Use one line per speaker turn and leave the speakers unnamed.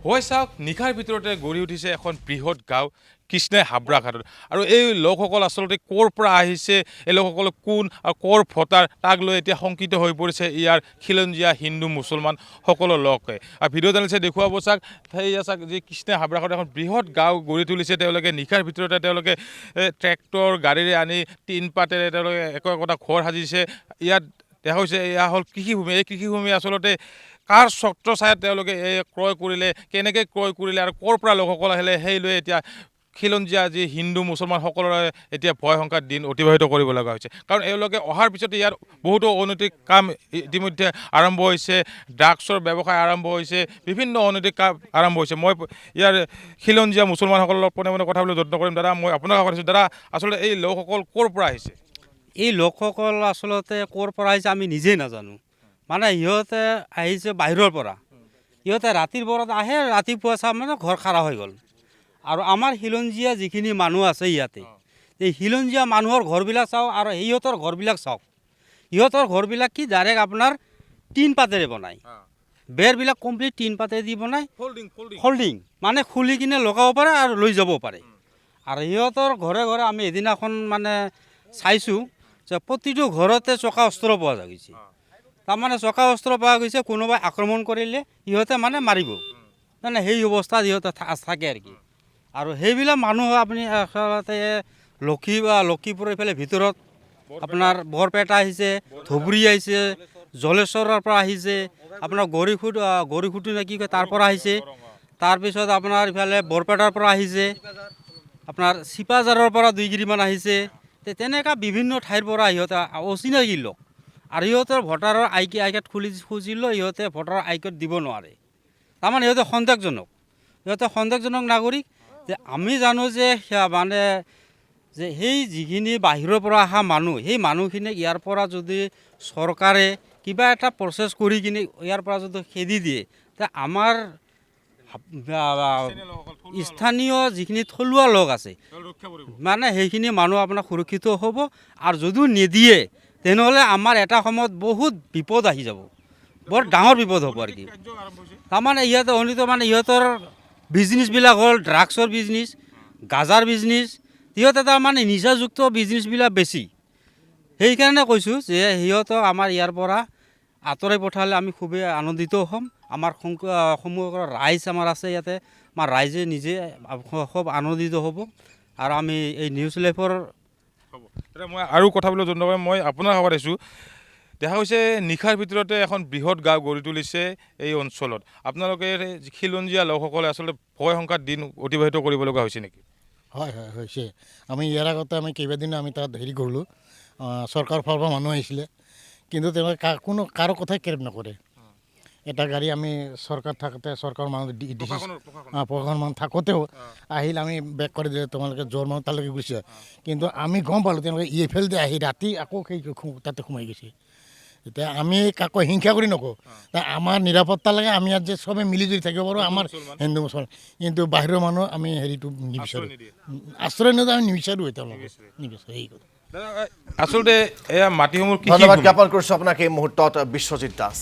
হয় চাওক নিশাৰ ভিতৰতে গঢ়ি উঠিছে এখন বৃহৎ গাঁও কৃষ্ণাই হাবৰাঘাটত আৰু এই লোকসকল আচলতে ক'ৰ পৰা আহিছে এই লোকসকল কোন আৰু ক'ৰ ভোটাৰ তাক লৈ এতিয়া শংকিত হৈ পৰিছে ইয়াৰ খিলঞ্জীয়া হিন্দু মুছলমান সকলো লোকে আৰু ভিডিঅ' জানিছে দেখুৱাব চাওক সেয়া চাওক যি কৃষ্ণাই হাবৰাঘাটত এখন বৃহৎ গাঁও গঢ়ি তুলিছে তেওঁলোকে নিশাৰ ভিতৰতে তেওঁলোকে ট্ৰেক্টৰ গাড়ীৰে আনি টিন পাতেৰে তেওঁলোকে একোটা ঘৰ সাজিছে ইয়াত দেখা হৈছে এয়া হ'ল কৃষিভূমি এই কৃষিভূমি আচলতে কাৰ ছত্ৰ ছায়াত তেওঁলোকে এই ক্ৰয় কৰিলে কেনেকৈ ক্ৰয় কৰিলে আৰু ক'ৰ পৰা লোকসকল আহিলে সেই লৈ এতিয়া খিলঞ্জীয়া যি হিন্দু মুছলমান সকলোৰে এতিয়া ভয় শংকাৰ দিন অতিবাহিত কৰিব লগা হৈছে কাৰণ এওঁলোকে অহাৰ পিছতে ইয়াৰ বহুতো অনৈতিক কাম ইতিমধ্যে আৰম্ভ হৈছে ড্ৰাগছৰ ব্যৱসায় আৰম্ভ হৈছে বিভিন্ন অনৈতিক কাম আৰম্ভ হৈছে মই ইয়াৰ খিলঞ্জীয়া মুছলমানসকলৰ পোনে পোনে কথা যত্ন কৰিম দাদা মই আপোনাক সুধিছোঁ দাদা আচলতে এই লোকসকল ক'ৰ পৰা আহিছে
এই লোকসকল আচলতে ক'ৰ পৰা আহিছে আমি নিজেই নাজানো মানে সিহঁতে আহিছে বাহিৰৰ পৰা সিহঁতে ৰাতিৰ পৰত আহে ৰাতিপুৱা চাম মানে ঘৰ খাৰা হৈ গ'ল আৰু আমাৰ খিলঞ্জীয়া যিখিনি মানুহ আছে ইয়াতে এই খিলঞ্জীয়া মানুহৰ ঘৰবিলাক চাওক আৰু সিহঁতৰ ঘৰবিলাক চাওক সিহঁতৰ ঘৰবিলাক কি ডাইৰেক্ট আপোনাৰ টিন পাতেৰে বনায় বেৰবিলাক কমপ্লিট টিন পাতেৰে দি বনায় ফল্ডিং মানে খুলি কিনে লগাব পাৰে আৰু লৈ যাব পাৰে আৰু সিহঁতৰ ঘৰে ঘৰে আমি এদিনাখন মানে চাইছোঁ যে প্ৰতিটো ঘৰতে চকা অস্ত্ৰ পোৱা গৈছে তাৰমানে চকা অস্ত্ৰ পোৱা গৈছে কোনোবাই আক্ৰমণ কৰিলে সিহঁতে মানে মাৰিব মানে সেই অৱস্থাত সিহঁতে থাকে আৰু সেইবিলাক মানুহ আপুনি আচলতে লক্ষীপুৰ এইফালে ভিতৰত আপোনাৰ বৰপেটা আহিছে ধুবুৰী আহিছে জলেশ্বৰৰ পৰা আহিছে আপোনাৰ গড়িখুটি নে কি কয় তাৰ পৰা আহিছে তাৰপিছত আপোনাৰ ইফালে বৰপেটাৰ পৰা আহিছে আপোনাৰ চিপাঝাৰৰ পৰা 2 গিৰিমান আহিছে তেনেকুৱা বিভিন্ন ঠাইৰ পৰা সিহঁতে অচিনাকি লোক আৰু সিহঁতৰ ভোটাৰৰ আই কাৰ্ড খুজিলেও সিহঁতে ভোটাৰৰ আই কাৰ্ড দিব নোৱাৰে তাৰমানে সিহঁতে সন্দেহজনক নাগৰিক যে আমি জানো যে মানে যে সেই যিখিনি বাহিৰৰ পৰা অহা মানুহ সেই মানুহখিনিক ইয়াৰ পৰা যদি চৰকাৰে কিবা এটা প্ৰচেছ কৰি কিনে ইয়াৰ পৰা যদি খেদি দিয়ে তে আমাৰ স্থানীয় যিখিনি থলুৱা লোক আছে মানে সেইখিনি মানুহ আপোনাৰ সুৰক্ষিত হ'ব আৰু যদিও নিদিয়ে তেনেহ'লে আমাৰ এটা সময়ত বহুত বিপদ আহি যাব বৰ ডাঙৰ বিপদ হ'ব আৰু কি তাৰমানে ইহঁতে অনিত মানে ইহঁতৰ বিজনেছবিলাক হ'ল ড্ৰাগছৰ বিজনেছ গাজাৰ বিজনেছ সিহঁতে তাৰমানে নিচাযুক্ত বিজনেছবিলাক বেছি সেইকাৰণে কৈছোঁ যে সিহঁতক আমাৰ ইয়াৰ পৰা আঁতৰাই পঠালে আমি খুবেই আনন্দিত হ'ম আমাৰ সমগ্ৰ ৰাইজ আমাৰ আছে ইয়াতে আমাৰ ৰাইজে নিজে খুব আনন্দিত হ'ব আৰু আমি এই নিউজ লাইভৰ
মই আৰু কথাবিলাক যত্ন কৰিম মই আপোনাৰ কাষত আছোঁ দেখা গৈছে নিশাৰ ভিতৰতে এখন বৃহৎ গাঁও গঢ়ি তুলিছে এই অঞ্চলত আপোনালোকে খিলঞ্জীয়া লোকসকলে আচলতে ভয় শংকাৰ দিন অতিবাহিত কৰিব লগা হৈছে নেকি
হয় হয় হৈছে আমি ইয়াৰ আগতে আমি কেইবাদিনো আমি তাত হেৰি কৰিলোঁ চৰকাৰৰ ফালৰ পৰা মানুহ আহিছিলে কিন্তু তেওঁলোকে কোনো কাৰো কথাই কেৰেপ নকৰে এটা গাড়ী আমি চৰকাৰ থাকোঁতে চৰকাৰৰ মানুহ প্ৰশাসন মানুহ থাকোঁতেও আহিল আমি বেক কৰি দিলে তোমালোকে জ্বৰ মানুহ তালৈকে গৈছে কিন্তু আমি গম পালোঁ তেওঁলোকে এইফালেদি আহি ৰাতি আকৌ সেই তাতে সোমাই গৈছে এতিয়া আমি কাকো হিংসা কৰি নকওঁ আমাৰ নিৰাপত্তা লাগে আমি ইয়াত যে চবেই মিলিজুলি থাকিব পাৰোঁ আমাৰ হিন্দু মুছলমান কিন্তু বাহিৰৰ মানুহ আমি হেৰিটো নিবিচাৰোঁ আশ্ৰয় নিদিওঁ আমি নিবিচাৰোঁ তেওঁলোকে নিবিচাৰোঁ সেই কথা
আচলতে এয়া মাটিসমূহ
ধন্যবাদ জ্ঞাপন কৰিছোঁ আপোনাক এই মুহূৰ্তত বিশ্বজিৎ দাস।